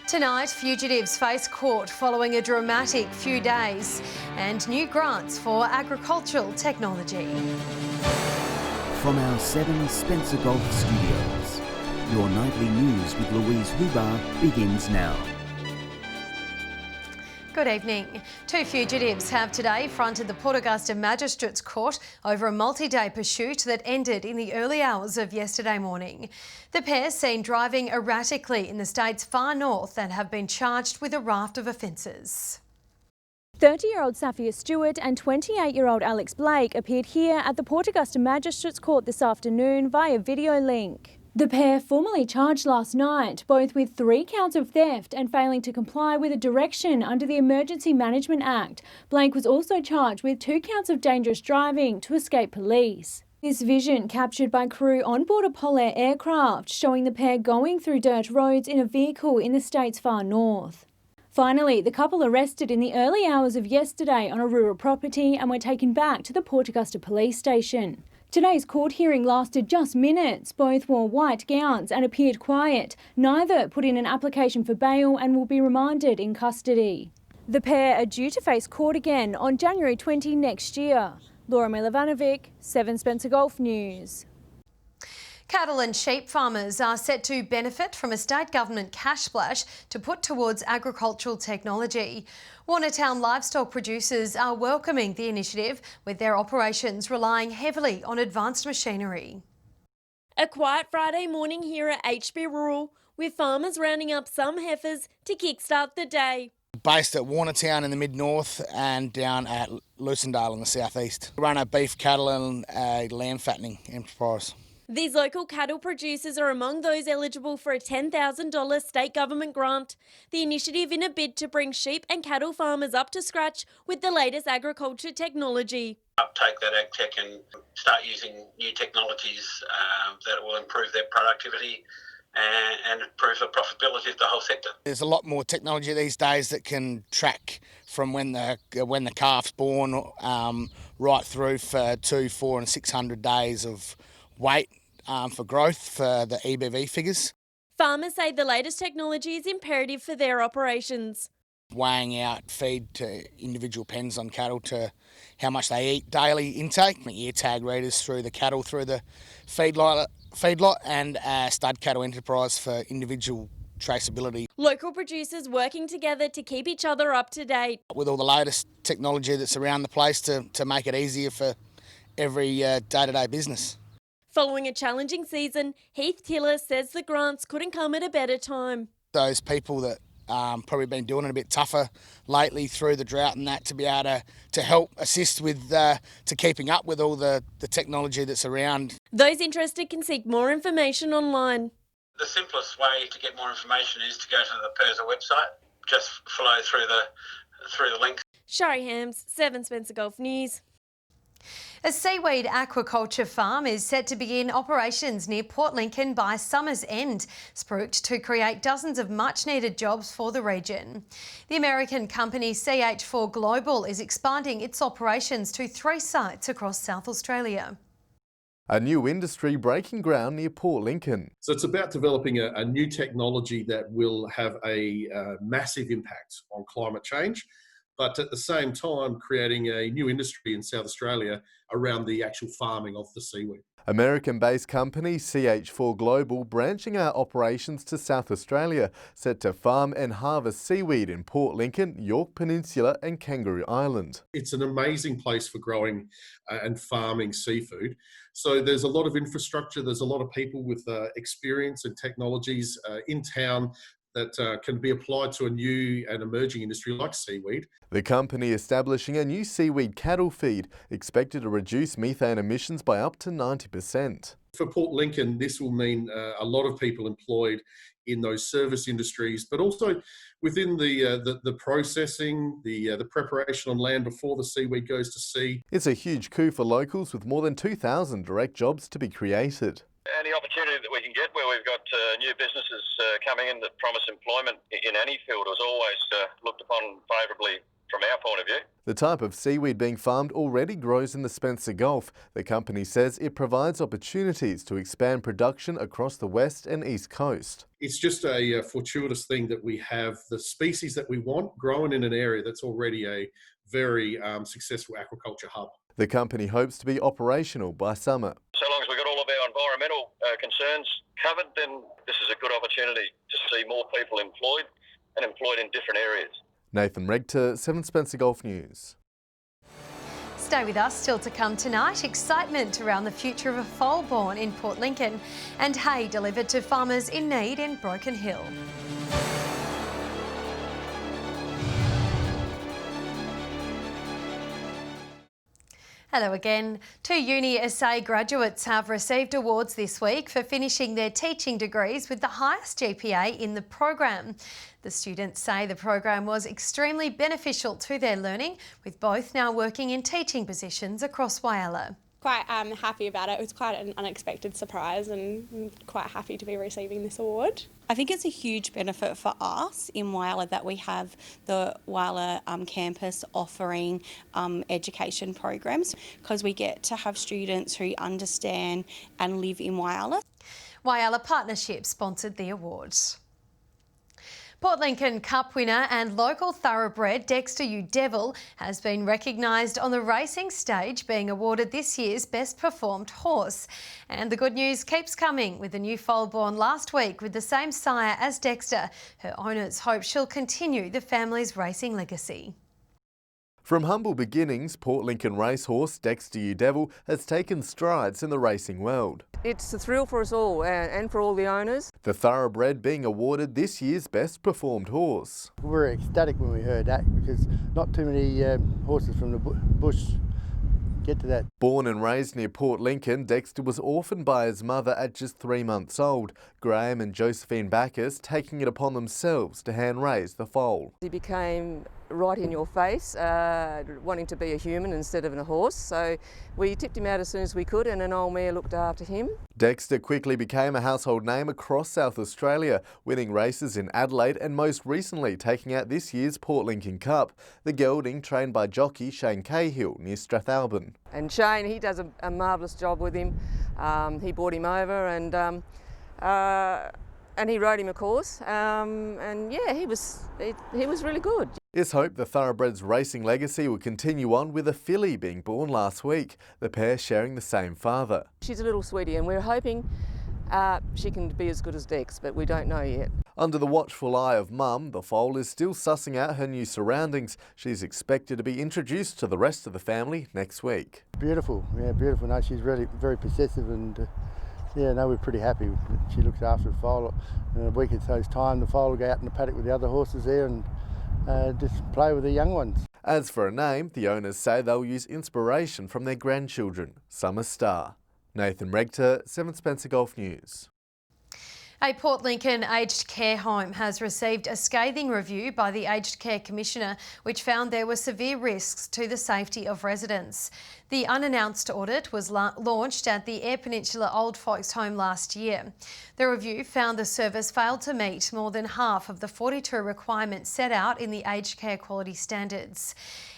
Tonight, fugitives face court following a dramatic few days and new grants for agricultural technology. From our 7 Spencer Golf studios, your nightly news with Louise Huber begins now. Good evening. 2 fugitives have today fronted the Port Augusta Magistrates Court over a multi-day pursuit that ended in the early hours of yesterday morning. The pair seen driving erratically in the state's far north and have been charged with a raft of offences. 30-year-old Safia Stewart and 28-year-old Alex Blake appeared here at the Port Augusta Magistrates Court this afternoon via video link. The pair formally charged last night, both with 3 counts of theft and failing to comply with a direction under the Emergency Management Act. Blake was also charged with 2 counts of dangerous driving to escape police. This vision captured by crew on board a Polair aircraft, showing the pair going through dirt roads in a vehicle in the state's far north. Finally, the couple arrested in the early hours of yesterday on a rural property and were taken back to the Port Augusta police station. Today's court hearing lasted just minutes. Both wore white gowns and appeared quiet. Neither put in an application for bail and will be remanded in custody. The pair are due to face court again on January 20 next year. Laura Milovanovic, 7 Spencer Golf News. Cattle and sheep farmers are set to benefit from a state government cash splash to put towards agricultural technology. Solomontown livestock producers are welcoming the initiative, with their operations relying heavily on advanced machinery. A quiet Friday morning here at HB Rural, with farmers rounding up some heifers to kickstart the day. Based at Solomontown in the mid-north and down at Lucindale in the southeast. We run a beef, cattle and a lamb fattening enterprise. These local cattle producers are among those eligible for a $10,000 state government grant. The initiative in a bid to bring sheep and cattle farmers up to scratch with the latest agriculture technology. Uptake that ag tech and start using new technologies that will improve their productivity and improve the profitability of the whole sector. There's a lot more technology these days that can track from when the calf's born right through for 2, 4 and 600 days of weight for growth for the EBV figures. Farmers say the latest technology is imperative for their operations. Weighing out feed to individual pens on cattle to how much they eat daily intake, ear tag readers through the cattle through the feedlot and stud cattle enterprise for individual traceability. Local producers working together to keep each other up to date. With all the latest technology that's around the place to make it easier for every day-to-day business. Following a challenging season, Heath Tiller says the grants couldn't come at a better time. Those people that probably been doing it a bit tougher lately through the drought and that, to be able to help assist with to keeping up with all the technology that's around. Those interested can seek more information online. The simplest way to get more information is to go to the PIRSA website. Just follow through the links. Shari Hams, 7 Spencer Golf News. A seaweed aquaculture farm is set to begin operations near Port Lincoln by summer's end, spruiked to create dozens of much-needed jobs for the region. The American company CH4 Global is expanding its operations to 3 sites across South Australia. A new industry breaking ground near Port Lincoln. So it's about developing a new technology that will have a massive impact on climate change, but at the same time creating a new industry in South Australia around the actual farming of the seaweed. American-based company CH4 Global branching out operations to South Australia, set to farm and harvest seaweed in Port Lincoln, York Peninsula and Kangaroo Island. It's an amazing place for growing and farming seafood. So there's a lot of infrastructure, there's a lot of people with experience and technologies in town that can be applied to a new and emerging industry like seaweed. The company establishing a new seaweed cattle feed, expected to reduce methane emissions by up to 90%. For Port Lincoln, this will mean a lot of people employed in those service industries, but also within the processing, the preparation on land before the seaweed goes to sea. It's a huge coup for locals, with more than 2,000 direct jobs to be created. Any opportunity that we can get where we've got new businesses coming in that promise employment in any field is always looked upon favourably from our point of view. The type of seaweed being farmed already grows in the Spencer Gulf. The company says it provides opportunities to expand production across the west and east coast. It's just a fortuitous thing that we have the species that we want growing in an area that's already a very successful aquaculture hub. The company hopes to be operational by summer. So long as we've got all of our environmental concerns covered, then this is a good opportunity to see more people employed and employed in different areas. Nathan Regter, 7 Spencer Golf News. Stay with us. Still to come tonight, excitement around the future of a foal born in Port Lincoln and hay delivered to farmers in need in Broken Hill. Hello again. 2 UniSA graduates have received awards this week for finishing their teaching degrees with the highest GPA in the program. The students say the program was extremely beneficial to their learning, with both now working in teaching positions across Whyalla. Quite happy about it. It was quite an unexpected surprise and I'm quite happy to be receiving this award. I think it's a huge benefit for us in Whyalla that we have the Whyalla campus offering education programs, because we get to have students who understand and live in Whyalla. Whyalla Partnership sponsored the awards. Port Lincoln Cup winner and local thoroughbred Dexter Devil has been recognised on the racing stage, being awarded this year's Best Performed Horse. And the good news keeps coming, with a new foal born last week with the same sire as Dexter. Her owners hope she'll continue the family's racing legacy. From humble beginnings, Port Lincoln racehorse Dexter Devil has taken strides in the racing world. It's a thrill for us all and for all the owners. The thoroughbred being awarded this year's Best Performed Horse. We were ecstatic when we heard that, because not too many horses from the bush get to that. Born and raised near Port Lincoln, Dexter was orphaned by his mother at just 3 months old. Graham and Josephine Bacchus taking it upon themselves to hand raise the foal. He became right in your face, wanting to be a human instead of a horse, so we tipped him out as soon as we could and an old mare looked after him. Dexter quickly became a household name across South Australia, winning races in Adelaide and most recently taking out this year's Port Lincoln Cup. The gelding trained by jockey Shane Cahill near Strathalbyn. And Shane, he does a marvellous job with him. He brought him over and he rode him, of course, and yeah, he was really good. It's hoped the thoroughbred's racing legacy will continue on, with a filly being born last week, the pair sharing the same father. She's a little sweetie and we're hoping she can be as good as Dex, but we don't know yet. Under the watchful eye of Mum, the foal is still sussing out her new surroundings. She's expected to be introduced to the rest of the family next week. Beautiful, yeah, beautiful. No, she's really very possessive and yeah, no, we're pretty happy. She looks after the foal. In a week or so's time, the foal will go out in the paddock with the other horses there and just play with the young ones. As for a name, the owners say they'll use inspiration from their grandchildren. Summer Star. Nathan Regter, 7 Spencer Golf News. A Port Lincoln aged care home has received a scathing review by the Aged Care Commissioner, which found there were severe risks to the safety of residents. The unannounced audit was launched at the Eyre Peninsula Old Folks Home last year. The review found the service failed to meet more than half of the 42 requirements set out in the aged care quality standards.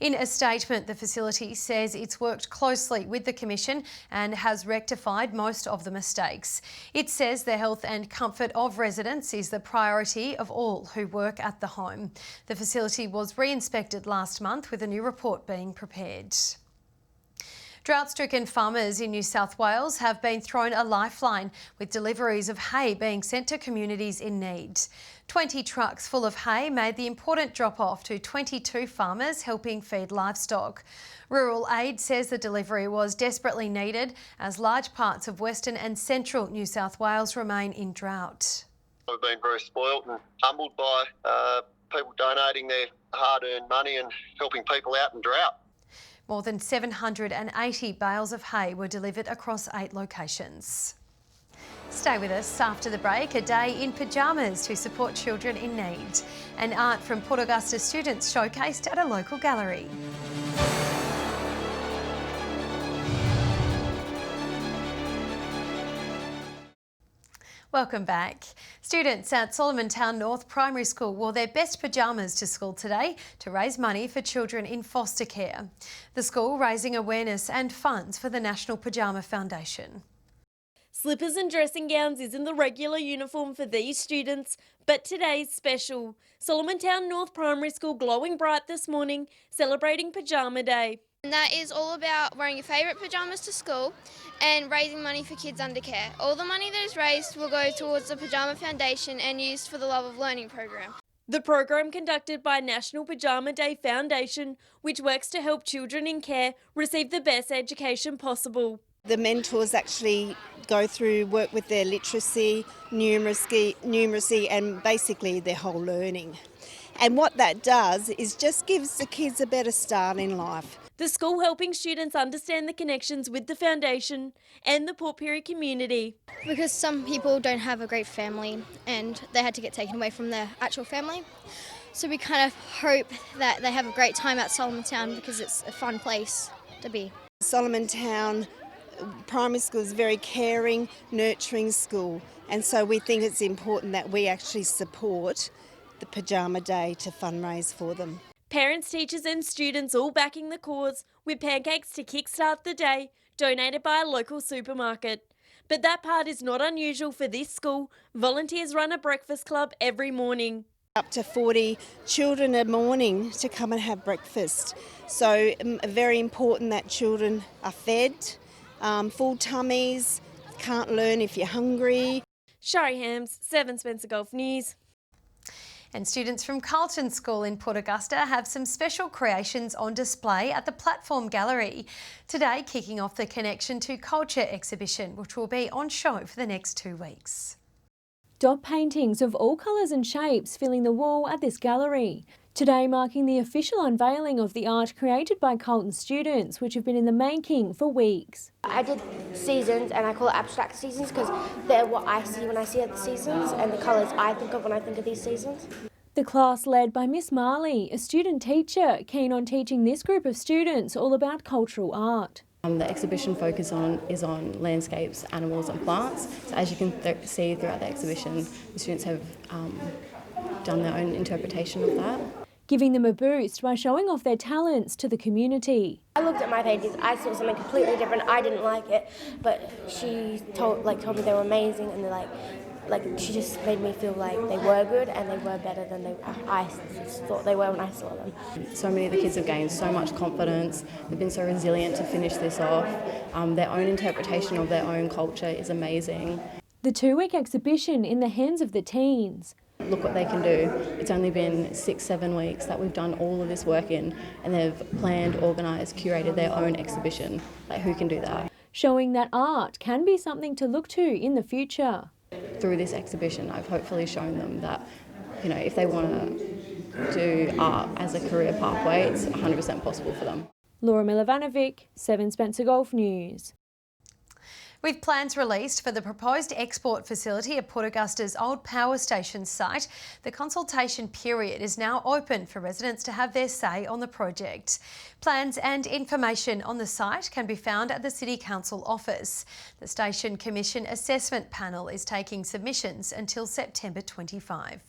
In a statement, the facility says it's worked closely with the Commission and has rectified most of the mistakes. It says the health and comfort of residents is the priority of all who work at the home. The facility was re-inspected last month, with a new report being prepared. Drought-stricken farmers in New South Wales have been thrown a lifeline, with deliveries of hay being sent to communities in need. 20 trucks full of hay made the important drop-off to 22 farmers helping feed livestock. Rural Aid says the delivery was desperately needed, as large parts of Western and Central New South Wales remain in drought. We've been very spoilt and humbled by people donating their hard-earned money and helping people out in drought. More than 780 bales of hay were delivered across 8 locations. Stay with us after the break. A day in pyjamas to support children in need. And art from Port Augusta students showcased at a local gallery. Welcome back. Students at Solomontown North Primary School wore their best pyjamas to school today to raise money for children in foster care. The school raising awareness and funds for the National Pyjama Foundation. Slippers and dressing gowns isn't the regular uniform for these students, but today's special. Solomontown North Primary School glowing bright this morning, celebrating Pajama Day. And that is all about wearing your favourite pyjamas to school and raising money for kids under care. All the money that is raised will go towards the Pajama Foundation and used for the Love of Learning program. The program conducted by National Pajama Day Foundation, which works to help children in care receive the best education possible. The mentors actually go through, work with their literacy, numeracy and basically their whole learning. And what that does is just gives the kids a better start in life. The school helping students understand the connections with the foundation and the Port Pirie community. Because some people don't have a great family and they had to get taken away from their actual family. So we kind of hope that they have a great time at Solomontown because it's a fun place to be. Solomontown Primary School is a very caring, nurturing school, and so we think it's important that we actually support the Pajama Day to fundraise for them. Parents, teachers and students all backing the cause with pancakes to kickstart the day, donated by a local supermarket. But that part is not unusual for this school. Volunteers run a breakfast club every morning. Up to 40 children a morning to come and have breakfast. So very important that children are fed. Full tummies, can't learn if you're hungry. Shari Hams, 7 Spencer Gulf News. And students from Carlton School in Port Augusta have some special creations on display at the Platform Gallery. Today, kicking off the Connection to Culture exhibition, which will be on show for the next 2 weeks. Dot paintings of all colours and shapes filling the wall at this gallery. Today marking the official unveiling of the art created by Carlton students, which have been in the making for weeks. I did seasons, and I call it abstract seasons because they're what I see when I see the seasons and the colours I think of when I think of these seasons. The class led by Miss Marley, a student teacher keen on teaching this group of students all about cultural art. The exhibition focus is on landscapes, animals and plants. So as you can see throughout the exhibition, the students have done their own interpretation of that. Giving them a boost by showing off their talents to the community. I looked at my paintings, I saw something completely different, I didn't like it, but she told me they were amazing, and they're like she just made me feel like they were good and they were better than I thought they were when I saw them. So many of the kids have gained so much confidence, they've been so resilient to finish this off. Their own interpretation of their own culture is amazing. The 2-week exhibition in the hands of the teens. Look what they can do. It's only been 6-7 weeks that we've done all of this work in, and they've planned, organised, curated their own exhibition. Like, who can do that? Showing that art can be something to look to in the future. Through this exhibition, I've hopefully shown them that, if they want to do art as a career pathway, it's 100% possible for them. Laura Milovanovic, 7 Spencer Gulf News. With plans released for the proposed export facility at Port Augusta's old power station site, the consultation period is now open for residents to have their say on the project. Plans and information on the site can be found at the City Council office. The Station Commission Assessment Panel is taking submissions until September 25.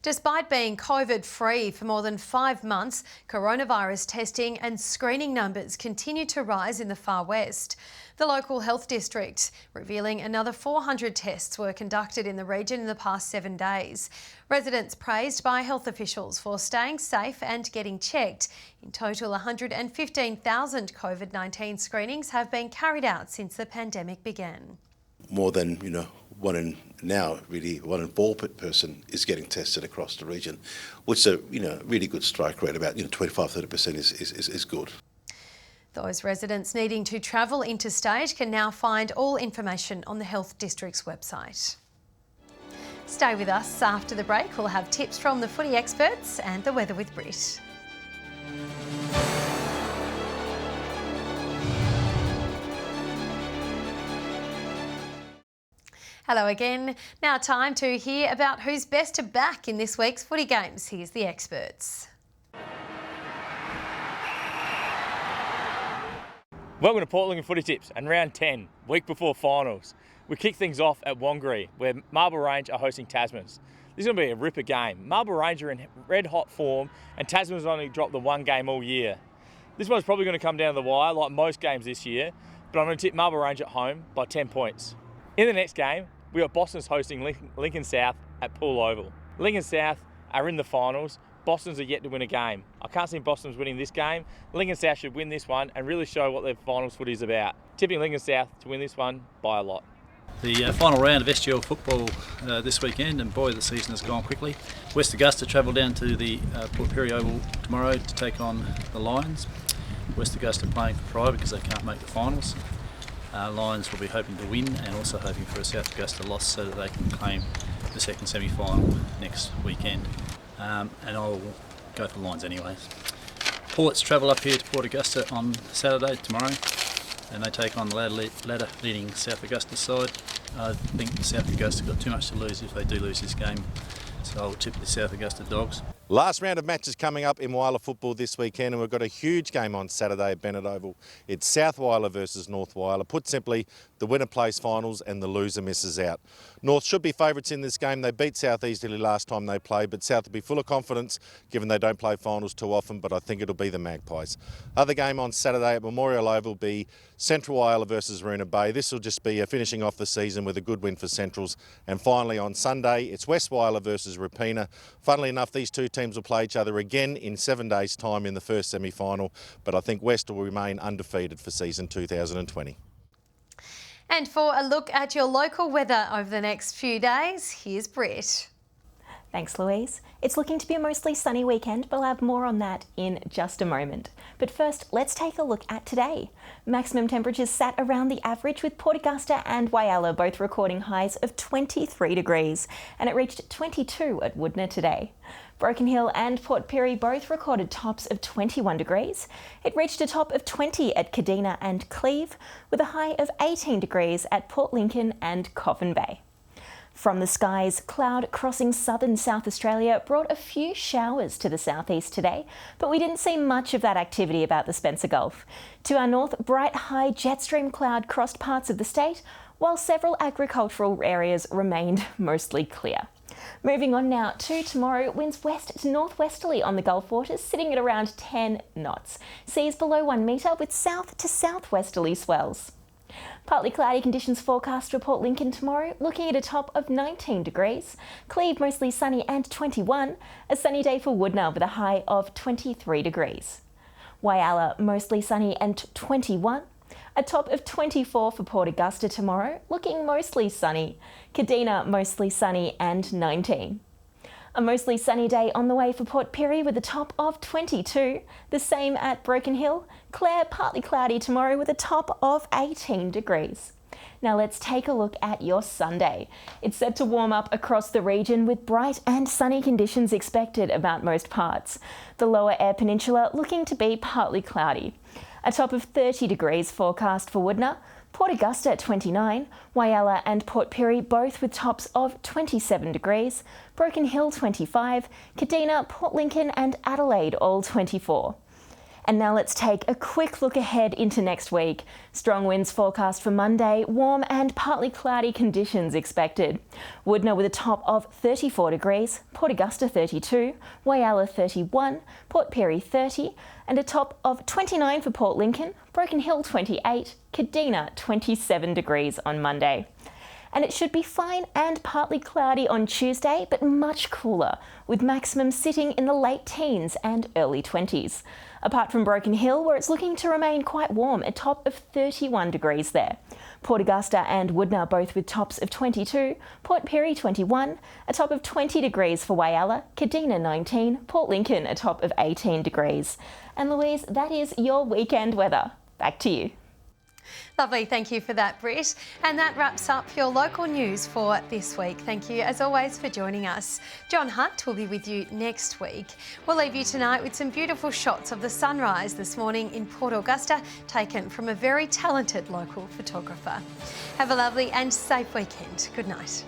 Despite being COVID-free for more than 5 months, coronavirus testing and screening numbers continue to rise in the Far West. The local health district revealing another 400 tests were conducted in the region in the past 7 days. Residents praised by health officials for staying safe and getting checked. In total, 115,000 COVID-19 screenings have been carried out since the pandemic began. More than, 1 in 4 person is getting tested across the region, which is a, really good strike rate. About, 25-30% is good. Those residents needing to travel interstate can now find all information on the Health District's website. Stay with us. After the break, we'll have tips from the footy experts and the weather with Brit. Hello again. Now time to hear about who's best to back in this week's footy games. Here's the experts. Welcome to Port Lincoln Footy Tips and round 10, week before finals. We kick things off at Wongaree, where Marble Range are hosting Tasmans. This is going to be a ripper game. Marble Range are in red hot form and Tasmans only dropped the 1 game all year. This one's probably going to come down to the wire like most games this year, but I'm going to tip Marble Range at home by 10 points. In the next game, we got Boston's hosting Lincoln South at Poole Oval. Lincoln South are in the finals. Boston's are yet to win a game. I can't see Boston's winning this game. Lincoln South should win this one and really show what their finals footy is about. Tipping Lincoln South to win this one by a lot. The final round of SGL football this weekend, and boy, the season has gone quickly. West Augusta travel down to the Port Pirie Oval tomorrow to take on the Lions. West Augusta playing for pride because they can't make the finals. Lions will be hoping to win and also hoping for a South Augusta loss so that they can claim the second semi-final next weekend. And I'll go for the Lions anyways. Ports travel up here to Port Augusta on Saturday, tomorrow, and they take on the ladder-leading South Augusta side. I think South Augusta got too much to lose if they do lose this game, so I'll tip the South Augusta Dogs. Last round of matches coming up in Whyalla football this weekend, and we've got a huge game on Saturday at Bennett Oval. It's South Whyalla versus North Whyalla. Put simply, the winner plays finals and the loser misses out. North should be favourites in this game. They beat South easily last time they played, but South will be full of confidence given they don't play finals too often, but I think it'll be the Magpies. Other game on Saturday at Memorial Oval will be Central Whyalla versus Roona Bay. This will just be a finishing off the season with a good win for Centrals. And finally on Sunday, it's West Whyalla versus Rapina. Funnily enough, these two teams will play each other again in 7 days' time in the first semi-final, but I think West will remain undefeated for season 2020. And for a look at your local weather over the next few days, here's Britt. Thanks, Louise. It's looking to be a mostly sunny weekend, but we'll have more on that in just a moment. But first, let's take a look at today. Maximum temperatures sat around the average, with Port Augusta and Whyalla both recording highs of 23 degrees, and it reached 22 at Woodner today. Broken Hill and Port Pirie both recorded tops of 21 degrees. It reached a top of 20 at Kadina and Cleve, with a high of 18 degrees at Port Lincoln and Coffin Bay. From the skies, cloud crossing southern South Australia brought a few showers to the southeast today, but we didn't see much of that activity about the Spencer Gulf. To our north, bright high jet stream cloud crossed parts of the state, while several agricultural areas remained mostly clear. Moving on now to tomorrow, winds west to northwesterly on the Gulf waters, sitting at around 10 knots. Seas below 1 metre with south to southwesterly swells. Partly cloudy conditions forecast for Port Lincoln tomorrow, looking at a top of 19 degrees. Cleve mostly sunny and 21. A sunny day for Woodner with a high of 23 degrees. Whyalla mostly sunny and 21. A top of 24 for Port Augusta tomorrow, looking mostly sunny. Kadina mostly sunny and 19. A mostly sunny day on the way for Port Pirie with a top of 22. The same at Broken Hill. Clare partly cloudy tomorrow with a top of 18 degrees. Now let's take a look at your Sunday. It's set to warm up across the region with bright and sunny conditions expected about most parts. The lower Eyre Peninsula looking to be partly cloudy. A top of 30 degrees forecast for Woodner. Port Augusta at 29, Whyalla and Port Pirie both with tops of 27 degrees, Broken Hill 25, Kadina, Port Lincoln and Adelaide all 24. And now let's take a quick look ahead into next week. Strong winds forecast for Monday, warm and partly cloudy conditions expected. Woodner with a top of 34 degrees, Port Augusta 32, Whyalla 31, Port Pirie 30, and a top of 29 for Port Lincoln, Broken Hill 28, Kadina 27 degrees on Monday. And it should be fine and partly cloudy on Tuesday, but much cooler, with maximums sitting in the late teens and early 20s. Apart from Broken Hill, where it's looking to remain quite warm, a top of 31 degrees there. Port Augusta and Woodner both with tops of 22, Port Pirie 21, a top of 20 degrees for Whyalla, Kadina 19, Port Lincoln a top of 18 degrees. And Louise, that is your weekend weather. Back to you. Lovely, thank you for that, Britt. And that wraps up your local news for this week. Thank you, as always, for joining us. John Hunt will be with you next week. We'll leave you tonight with some beautiful shots of the sunrise this morning in Port Augusta, taken from a very talented local photographer. Have a lovely and safe weekend. Good night.